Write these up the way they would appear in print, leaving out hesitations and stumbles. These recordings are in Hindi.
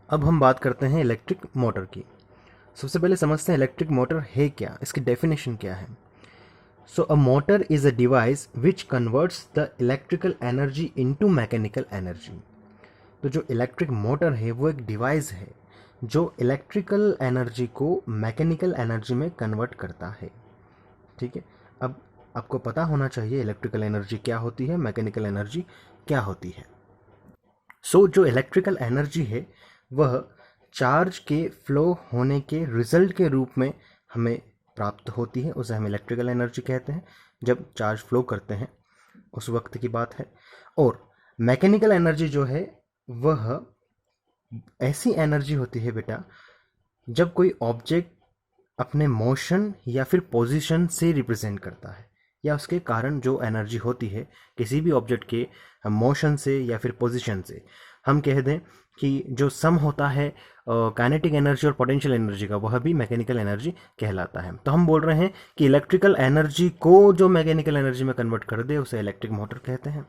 अब हम बात करते हैं इलेक्ट्रिक मोटर की। सबसे पहले समझते हैं इलेक्ट्रिक मोटर है क्या, इसकी डेफिनेशन क्या है। So a motor is a device which converts the electrical energy into mechanical energy. तो जो इलेक्ट्रिक मोटर है वो एक डिवाइस है जो इलेक्ट्रिकल एनर्जी को मैकेनिकल एनर्जी में कन्वर्ट करता है। ठीक है, अब आपको पता होना चाहिए इलेक्ट्रिकल एनर्जी क्या होती है, मैकेनिकल एनर्जी क्या होती है। जो इलेक्ट्रिकल एनर्जी है वह चार्ज के फ्लो होने के रिजल्ट के रूप में हमें प्राप्त होती है, उसे हम इलेक्ट्रिकल एनर्जी कहते हैं। जब चार्ज फ्लो करते हैं उस वक्त की बात है। और मैकेनिकल एनर्जी जो है वह ऐसी एनर्जी होती है बेटा जब कोई ऑब्जेक्ट अपने मोशन या फिर पोजीशन से रिप्रेजेंट करता है, या उसके कारण जो एनर्जी होती है किसी भी ऑब्जेक्ट के मोशन से या फिर पोजीशन से। हम कह दें कि जो सम होता है काइनेटिक एनर्जी और पोटेंशियल एनर्जी का, वह भी मैकेनिकल एनर्जी कहलाता है। तो हम बोल रहे हैं कि इलेक्ट्रिकल एनर्जी को जो मैकेनिकल एनर्जी में कन्वर्ट कर दे उसे इलेक्ट्रिक मोटर कहते हैं।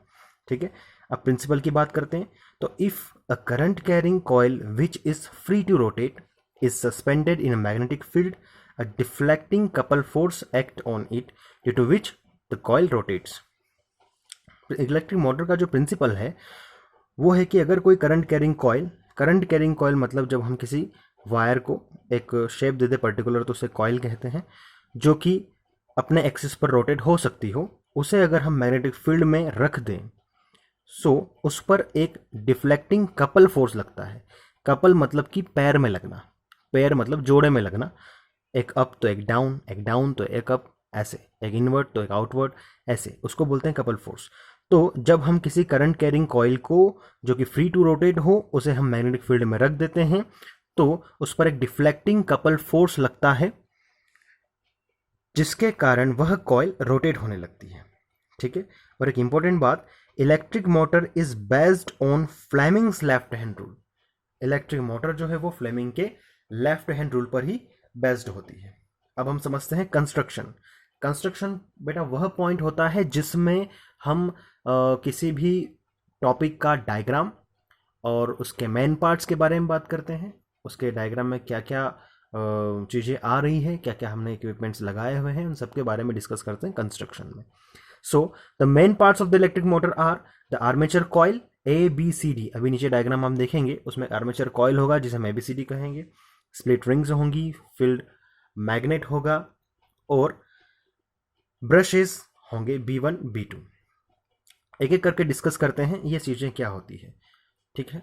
ठीक है, अब प्रिंसिपल की बात करते हैं। तो if a current carrying coil which is free to rotate is suspended in a magnetic field, a deflecting couple force act on it due to which the coil rotates। Electric motor का जो प्रिंसिपल है वो है कि अगर कोई करंट कैरिंग कॉइल मतलब जब हम किसी वायर को एक शेप दे दे पर्टिकुलर तो उसे कॉइल कहते हैं, जो कि अपने एक्सिस पर रोटेट हो सकती हो, उसे अगर हम मैग्नेटिक फील्ड में रख दें उस पर एक डिफ्लेक्टिंग कपल फोर्स लगता है। कपल मतलब कि पैर में लगना, पैर मतलब जोड़े में लगना, एक अप तो एक डाउन तो एक अप, ऐसे एक इनवर्ट तो एक आउटवर्ड, ऐसे उसको बोलते हैं कपल फोर्स। तो जब हम किसी करंट कैरिंग कॉइल को जो कि फ्री टू रोटेट हो उसे हम मैग्नेटिक फील्ड में रख देते हैं तो उस पर एक डिफ्लेक्टिंग कपल फोर्स लगता है जिसके कारण वह कॉइल रोटेट होने लगती है। ठीक है, और एक इंपॉर्टेंट बात, electric motor is based on Fleming's left hand rule. Electric motor जो है वो फ्लेमिंग के लेफ्ट हैंड रूल पर ही बेस्ड होती है। अब हम समझते हैं कंस्ट्रक्शन। कंस्ट्रक्शन बेटा वह पॉइंट होता है जिसमें हम किसी भी टॉपिक का डायग्राम और उसके मेन पार्ट्स के बारे में बात करते हैं, उसके डायग्राम में क्या क्या चीज़ें आ रही है, क्या क्या हमने इक्विपमेंट्स लगाए हुए हैं, उन सब के बारे में डिस्कस करते हैं कंस्ट्रक्शन में। So the main parts of the electric motor are the armature coil A B C D. अभी नीचे डायग्राम हम देखेंगे उसमें आर्मेचर कॉइल होगा जिसे हम ए बी सी डी कहेंगे, स्प्लिट रिंग्स होंगी, फील्ड मैग्नेट होगा और ब्रशेस होंगे B1 B2। एक एक करके डिस्कस करते हैं ये चीज़ें क्या होती है। ठीक है,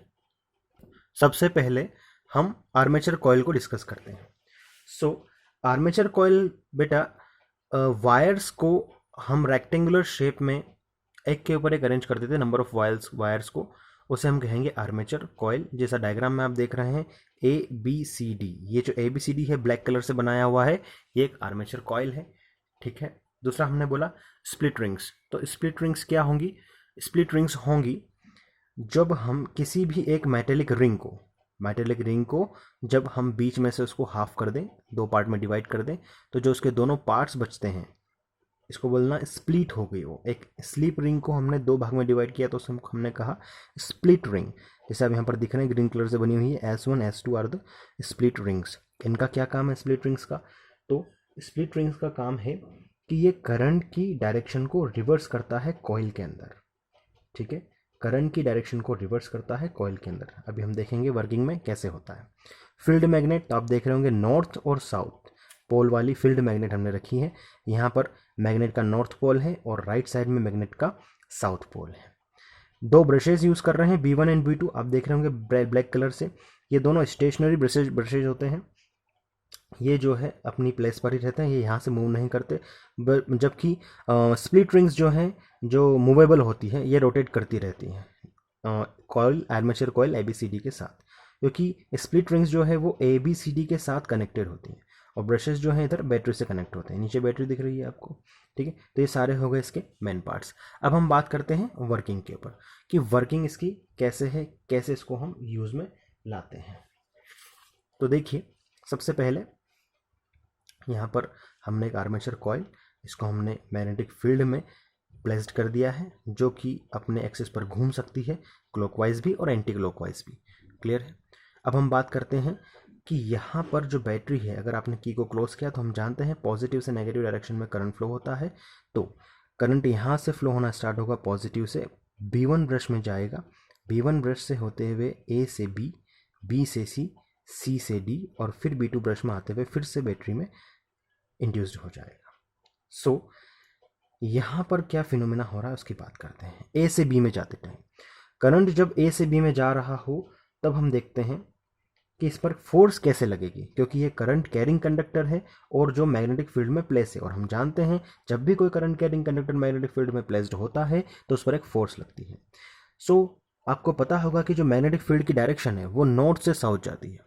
सबसे पहले हम आर्मेचर कॉइल को डिस्कस करते हैं। आर्मेचर कॉइल बेटा वायर्स को हम रेक्टेंगुलर शेप में एक के ऊपर एक अरेंज कर देते हैं, नंबर ऑफ वायर्स को, उसे हम कहेंगे आर्मेचर कॉइल। जैसा डायग्राम में आप देख रहे हैं ABCD, ये जो ABCD है ब्लैक कलर से बनाया हुआ है, ये एक आर्मेचर कॉइल है। ठीक है, दूसरा हमने बोला स्प्लिट रिंग्स। तो स्प्लिट रिंग्स क्या होंगी? स्प्लिट रिंग्स होंगी जब हम किसी भी एक मेटेलिक रिंग को जब हम बीच में से उसको हाफ कर दें, दो पार्ट में डिवाइड कर दें, तो जो उसके दोनों पार्ट्स बचते हैं इसको बोलना स्प्लिट हो गई। वो एक स्लिप रिंग को हमने दो भाग में डिवाइड किया तो उसे हमने कहा स्प्लिट रिंग। जैसे अब यहाँ पर दिख रहे हैं ग्रीन कलर से बनी हुई है, S1 S2 are the split rings. इनका क्या काम है स्प्लिट रिंग्स का? तो स्प्लिट रिंग्स का काम है कि ये करंट की डायरेक्शन को रिवर्स करता है कॉइल के अंदर। ठीक है, करंट की डायरेक्शन को रिवर्स करता है कॉइल के अंदर। अभी हम देखेंगे वर्किंग में कैसे होता है। फील्ड मैग्नेट, तो आप देख रहे होंगे नॉर्थ और साउथ पोल वाली फील्ड मैग्नेट हमने रखी है। यहाँ पर मैग्नेट का नॉर्थ पोल है और राइट साइड में मैग्नेट का साउथ पोल है। दो ब्रशेज यूज कर रहे हैं B1 एंड B2, आप देख रहे होंगे ब्लैक कलर से। ये दोनों स्टेशनरी ब्रशेज होते हैं, ये जो है अपनी प्लेस पर ही रहते हैं, ये यहाँ से मूव नहीं करते। जबकि स्प्लिट रिंग्स जो हैं जो मूवेबल होती हैं ये रोटेट करती रहती हैं कॉइल, आर्मेचर कॉइल ABCD के साथ, क्योंकि स्प्लिट रिंग्स जो है वो ABCD के साथ कनेक्टेड होती हैं और ब्रशेस जो हैं इधर बैटरी से कनेक्ट होते हैं। नीचे बैटरी दिख रही है आपको। ठीक है, तो ये सारे हो गए इसके मेन पार्ट्स। अब हम बात करते हैं वर्किंग के ऊपर कि वर्किंग इसकी कैसे है, कैसे इसको हम यूज़ में लाते हैं। तो देखिए, सबसे पहले यहाँ पर हमने एक आर्मेचर कॉइल, इसको हमने मैग्नेटिक फील्ड में प्लेस्ड कर दिया है जो कि अपने एक्सिस पर घूम सकती है, क्लॉकवाइज भी और एंटी क्लॉकवाइज भी। क्लियर है? अब हम बात करते हैं कि यहाँ पर जो बैटरी है, अगर आपने की को क्लोज किया तो हम जानते हैं पॉजिटिव से नेगेटिव डायरेक्शन में करंट फ्लो होता है। तो करंट यहाँ से फ्लो होना स्टार्ट होगा पॉजिटिव से, B1 ब्रश में जाएगा, B1 ब्रश से होते हुए A से B, B से C, C से D और फिर B2 ब्रश में आते हुए फिर से बैटरी में इंड्यूस्ड हो जाएगा। सो यहाँ पर क्या फिनोमेना हो रहा है उसकी बात करते हैं। A से B में जाते टाइम करंट जब A से B में जा रहा हो तब हम देखते हैं कि इस पर फोर्स कैसे लगेगी, क्योंकि ये करंट कैरिंग कंडक्टर है और जो मैग्नेटिक फील्ड में प्लेस है, और हम जानते हैं जब भी कोई current carrying conductor magnetic field में प्लेस्ड होता है तो उस पर एक फोर्स लगती है। सो आपको पता होगा कि जो मैग्नेटिक फील्ड की डायरेक्शन है वो नॉर्थ से साउथ जाती है,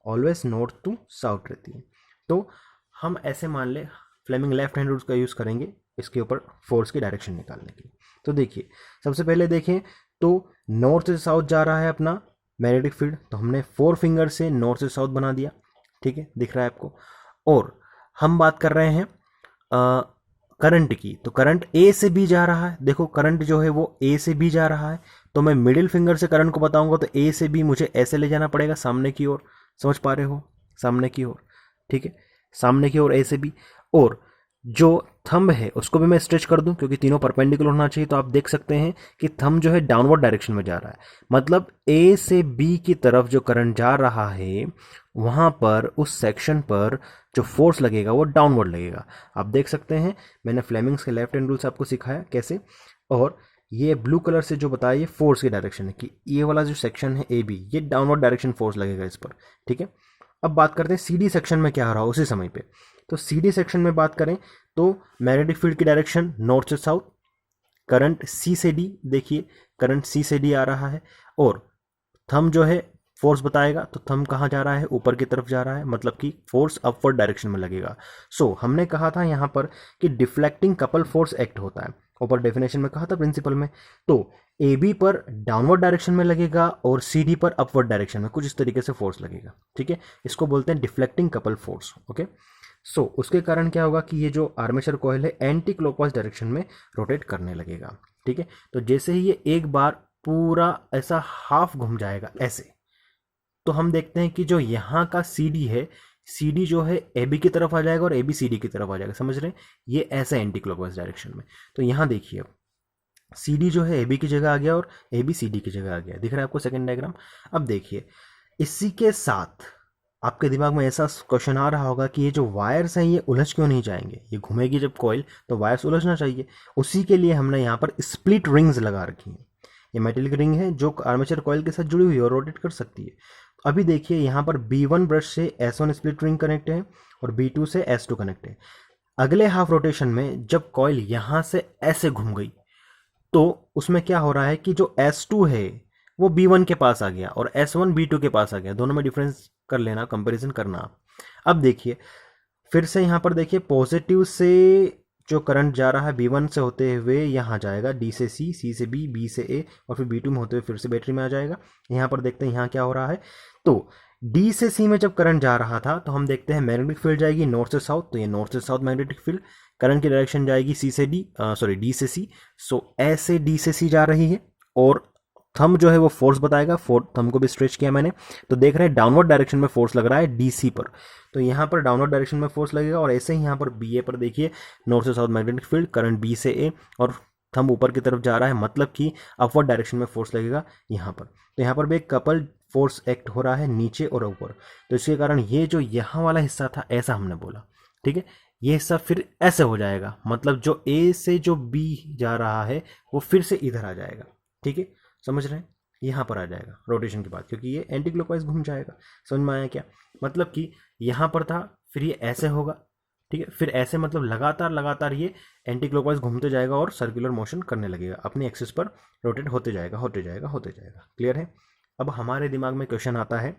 ऑलवेज नॉर्थ टू साउथ रहती है। तो हम ऐसे मान ले फ्लेमिंग लेफ्ट हैंड रूल्स का यूज़ करेंगे इसके ऊपर फोर्स की डायरेक्शन निकालने की। तो देखिए, सबसे पहले देखें तो नॉर्थ से साउथ जा रहा है अपना मैग्नेटिक फील्ड, तो हमने 4 फिंगर से नॉर्थ से साउथ बना दिया, ठीक है, दिख रहा है आपको। और हम बात कर रहे हैं करंट की, तो करंट ए से बी जा रहा है। देखो करंट जो है वो ए से बी जा रहा है, तो मैं मिडिल फिंगर से करंट को बताऊंगा तो ए से बी मुझे ऐसे ले जाना पड़ेगा सामने की ओर, समझ पा रहे हो, सामने की ओर, ठीक है, सामने की ओर ए से बी। और जो थंब है उसको भी मैं स्ट्रेच कर दूं क्योंकि तीनों परपेंडिकुलर होना चाहिए, तो आप देख सकते हैं कि थंब जो है डाउनवर्ड डायरेक्शन में जा रहा है, मतलब ए से बी की तरफ जो करंट जा रहा है वहां पर उस सेक्शन पर जो फोर्स लगेगा वो डाउनवर्ड लगेगा। आप देख सकते हैं मैंने फ्लेमिंग्स के लेफ्ट हैंड रूल से आपको सिखाया कैसे, और ये ब्लू कलर से जो बताया ये फोर्स की डायरेक्शन है कि ये वाला जो सेक्शन है ए बी, ये डाउनवर्ड डायरेक्शन फोर्स लगेगा इस पर, ठीक है। अब बात करते हैं सी डी सेक्शन में क्या हो रहा है उसी समय पे। तो सी डी सेक्शन में बात करें तो मैग्नेटिक फील्ड की डायरेक्शन नॉर्थ से साउथ, करंट सी से डी, देखिए करंट सी से डी आ रहा है, और थंब जो है फोर्स बताएगा, तो थंब कहाँ जा रहा है, ऊपर की तरफ जा रहा है, मतलब कि फोर्स अपवर्ड डायरेक्शन में लगेगा। सो हमने कहा था यहाँ पर कि डिफ्लेक्टिंग कपल फोर्स एक्ट होता है, ऊपर डेफिनेशन में कहा था प्रिंसिपल में। तो ए बी पर डाउनवर्ड डायरेक्शन में लगेगा और सी डी पर अपवर्ड डायरेक्शन में कुछ इस तरीके से फोर्स लगेगा, ठीक है, इसको बोलते हैं डिफ्लेक्टिंग कपल फोर्स, ओके। सो उसके कारण क्या होगा कि ये जो आर्मेचर कॉइल है एंटी क्लॉकवाइज डायरेक्शन में रोटेट करने लगेगा, ठीक है। तो जैसे ही ये एक बार पूरा ऐसा हाफ घूम जाएगा ऐसे, तो हम देखते हैं कि जो यहाँ का सी डी है, सी डी जो है ए बी की तरफ आ जाएगा और ए बी सी डी की तरफ आ जाएगा, समझ रहे हैं, ये ऐसा एंटी क्लॉकवाइज डायरेक्शन में। तो यहाँ देखिए सी डी जो है ए बी की जगह आ गया और ए बी सी डी की जगह आ गया, दिख रहा है आपको सेकेंड डायग्राम। अब देखिए इसी के साथ आपके दिमाग में ऐसा क्वेश्चन आ रहा होगा कि ये जो वायर्स हैं ये उलझ क्यों नहीं जाएंगे, ये घूमेगी जब कॉइल तो वायर्स उलझना चाहिए। उसी के लिए हमने यहाँ पर स्प्लिट रिंग्स लगा रखी हैं, ये मेटलिक रिंग है जो आर्मेचर कॉइल के साथ जुड़ी हुई है और रोटेट कर सकती है। अभी देखिए यहाँ पर B1 ब्रश से S1 स्प्लिट रिंग कनेक्ट है और B2 से S2 कनेक्ट है। अगले हाफ रोटेशन में जब कॉइल यहाँ से ऐसे घूम गई तो उसमें क्या हो रहा है कि जो S2 है वो B1 के पास आ गया और S1 B2 के पास आ गया, दोनों में डिफरेंस कर लेना, कंपैरिजन करना। अब देखिए फिर से यहाँ पर देखिए पॉजिटिव से जो करंट जा रहा है B1 से होते हुए यहाँ जाएगा D से C, C से B, B से A और फिर B2 में होते हुए फिर से बैटरी में आ जाएगा। यहाँ पर देखते हैं यहाँ क्या हो रहा है, तो D से C में जब करंट जा रहा था तो हम देखते हैं मैग्नेटिक फील्ड जाएगी नॉर्थ से साउथ, तो ये नॉर्थ से साउथ मैग्नेटिक फील्ड, करंट की डायरेक्शन जाएगी सी से डी, सॉरी D से C। सो ऐसे D से C जा रही है और थंब जो है वो फोर्स बताएगा, थंब को भी स्ट्रेच किया मैंने, तो देख रहे हैं डाउनवर्ड डायरेक्शन में फोर्स लग रहा है डीसी पर, तो यहाँ पर डाउनवर्ड डायरेक्शन में फोर्स लगेगा। और ऐसे ही यहाँ पर बी ए पर देखिए नॉर्थ से south magnetic field, current B से ए और थंब ऊपर की तरफ जा रहा है, मतलब कि अपवर्ड डायरेक्शन में फोर्स लगेगा यहाँ पर। तो यहाँ पर भी एक कपल फोर्स एक्ट हो रहा है नीचे और ऊपर, तो इसके कारण ये जो यहाँ वाला हिस्सा था ऐसा हमने बोला, ठीक है, ये हिस्सा फिर ऐसे हो जाएगा, मतलब जो ए से जो बी जा रहा है वो फिर से इधर आ जाएगा, ठीक है, समझ रहे हैं, यहाँ पर आ जाएगा रोटेशन के बाद, क्योंकि ये एंटी क्लॉकवाइज घूम जाएगा। समझ में आया क्या, मतलब कि यहाँ पर था फिर ये ऐसे होगा, ठीक है, फिर ऐसे, मतलब लगातार लगातार ये एंटी क्लॉकवाइज घूमते जाएगा और सर्कुलर मोशन करने लगेगा, अपनी एक्सिस पर रोटेट होते जाएगा होते जाएगा होते जाएगा। क्लियर है। अब हमारे दिमाग में क्वेश्चन आता है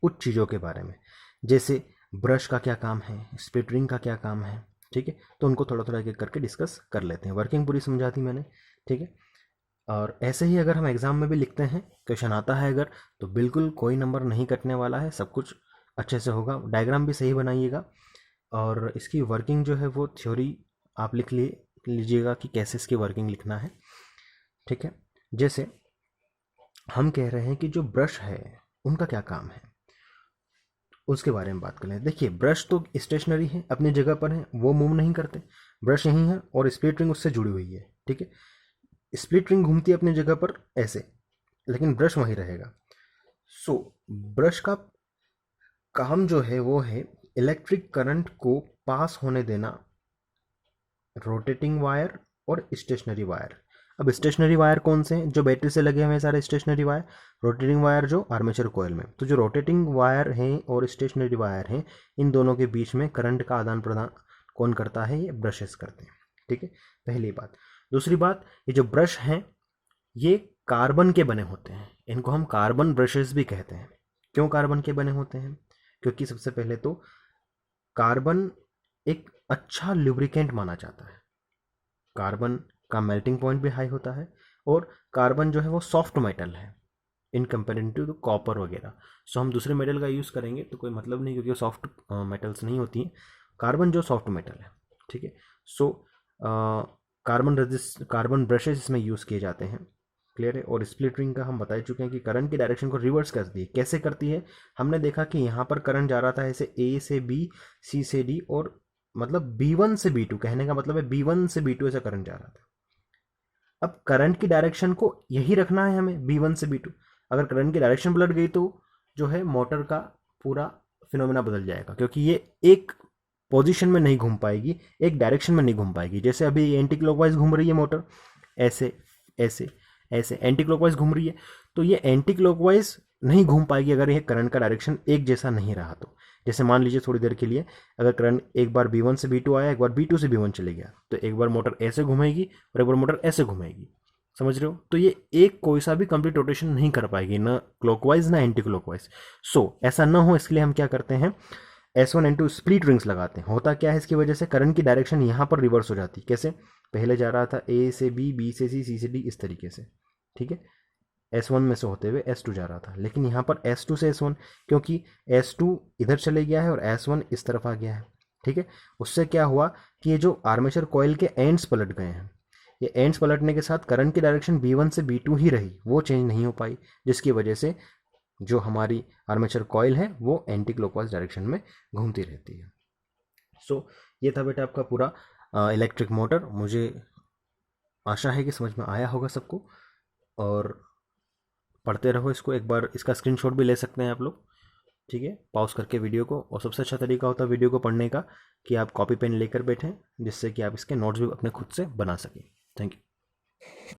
कुछ चीज़ों के बारे में, जैसे ब्रश का क्या काम है, स्प्लिट रिंग का क्या काम है, ठीक है, तो उनको थोड़ा थोड़ा एक करके डिस्कस कर लेते हैं। वर्किंग पूरी समझा दी मैंने, ठीक है। और ऐसे ही अगर हम एग्ज़ाम में भी लिखते हैं, क्वेश्चन आता है अगर, तो बिल्कुल कोई नंबर नहीं कटने वाला है, सब कुछ अच्छे से होगा। डायग्राम भी सही बनाइएगा और इसकी वर्किंग जो है वो थ्योरी आप लिख लीजिएगा कि कैसे इसकी वर्किंग लिखना है, ठीक है। जैसे हम कह रहे हैं कि जो ब्रश है उनका क्या काम है, उसके बारे में बात कर लें। देखिए ब्रश तो स्टेशनरी है, अपनी जगह पर है, वो मूव नहीं करते, ब्रश यहीं है और स्प्लिट रिंग उससे जुड़ी हुई है, ठीक है। स्प्लिट रिंग घूमती है अपनी जगह पर ऐसे, लेकिन ब्रश वहीं रहेगा। सो ब्रश का काम जो है वो है इलेक्ट्रिक करंट को पास होने देना रोटेटिंग वायर और स्टेशनरी वायर। अब स्टेशनरी वायर कौन से हैं, जो बैटरी से लगे हुए हैं सारे स्टेशनरी वायर। रोटेटिंग वायर जो आर्मेचर कॉइल में, तो जो रोटेटिंग वायर हैं और स्टेशनरी वायर हैं, इन दोनों के बीच में करंट का आदान प्रदान कौन करता है, ये ब्रशेस करते हैं, ठीक है, पहली बात। दूसरी बात, ये जो ब्रश हैं ये कार्बन के बने होते हैं, इनको हम कार्बन ब्रशेस भी कहते हैं। क्यों कार्बन के बने होते हैं, क्योंकि सबसे पहले तो कार्बन एक अच्छा लुब्रिकेंट माना जाता है, कार्बन का मेल्टिंग पॉइंट भी हाई होता है, और कार्बन जो है वो सॉफ्ट मेटल है इन कंपेरेटिव टू कॉपर वगैरह। सो हम दूसरे मेटल का यूज़ करेंगे तो कोई मतलब नहीं, क्योंकि वो सॉफ्ट मेटल्स नहीं होती हैं, कार्बन जो सॉफ्ट मेटल है, ठीक है। सो कार्बन ब्रशेस इसमें यूज़ किए जाते हैं, क्लियर है। और स्प्लिट रिंग का हम बता चुके हैं कि करंट की डायरेक्शन को रिवर्स करती है। कैसे करती है, हमने देखा कि यहाँ पर करंट जा रहा था ऐसे ए से बी, सी से डी, और मतलब B1 से B2, कहने का मतलब है B1 से B2 ऐसा करंट जा रहा था। अब करंट की डायरेक्शन को यही रखना है हमें, B1 से B2। अगर करंट की डायरेक्शन पलट गई तो जो है मोटर का पूरा फिनोमेना बदल जाएगा, क्योंकि ये एक पोजीशन में नहीं घूम पाएगी, एक डायरेक्शन में नहीं घूम पाएगी। जैसे अभी एंटी क्लॉकवाइज घूम रही है मोटर, ऐसे ऐसे ऐसे एंटी क्लॉकवाइज घूम रही है, तो ये एंटी क्लॉकवाइज नहीं घूम पाएगी अगर ये करंट का डायरेक्शन एक जैसा नहीं रहा तो। जैसे मान लीजिए थोड़ी देर के लिए अगर करंट एक बार B1 से B2 आया, एक बार B2 से B1 चले गया, तो एक बार मोटर ऐसे घूमेगी और एक बार मोटर ऐसे घूमेगी, समझ रहे हो। तो ये एक कोई सा भी कंप्लीट रोटेशन नहीं कर पाएगी, ना क्लॉकवाइज ना एंटी क्लॉकवाइज। सो ऐसा ना हो इसके लिए हम क्या करते हैं, S1 N2 स्प्लिट रिंग्स लगाते हैं। होता क्या है, इसकी वजह से करंट की डायरेक्शन यहाँ पर रिवर्स हो जाती है। कैसे, पहले जा रहा था A से B, B से C, C से D, इस तरीके से, ठीक है, S1 में से होते हुए S2 जा रहा था, लेकिन यहाँ पर S2 से S1, क्योंकि S2 इधर चले गया है और S1 इस तरफ आ गया है, ठीक है। उससे क्या हुआ कि ये जो आर्मेचर कॉइल के एंड्स पलट गए हैं, ये एंड्स पलटने के साथ करंट की डायरेक्शन B1 से B2 ही रही, वो चेंज नहीं हो पाई, जिसकी वजह से जो हमारी आर्मेचर कॉइल है वो एंटी क्लॉकवाइज डायरेक्शन में घूमती रहती है। सो ये था बेटा आपका पूरा इलेक्ट्रिक मोटर। मुझे आशा है कि समझ में आया होगा सबको, और पढ़ते रहो इसको। एक बार इसका स्क्रीनशॉट भी ले सकते हैं आप लोग, ठीक है, पॉज करके वीडियो को। और सबसे अच्छा तरीका होता है वीडियो को पढ़ने का कि आप कॉपी पेन लेकर बैठें, जिससे कि आप इसके नोट्स भी अपने खुद से बना सकें। Thank you.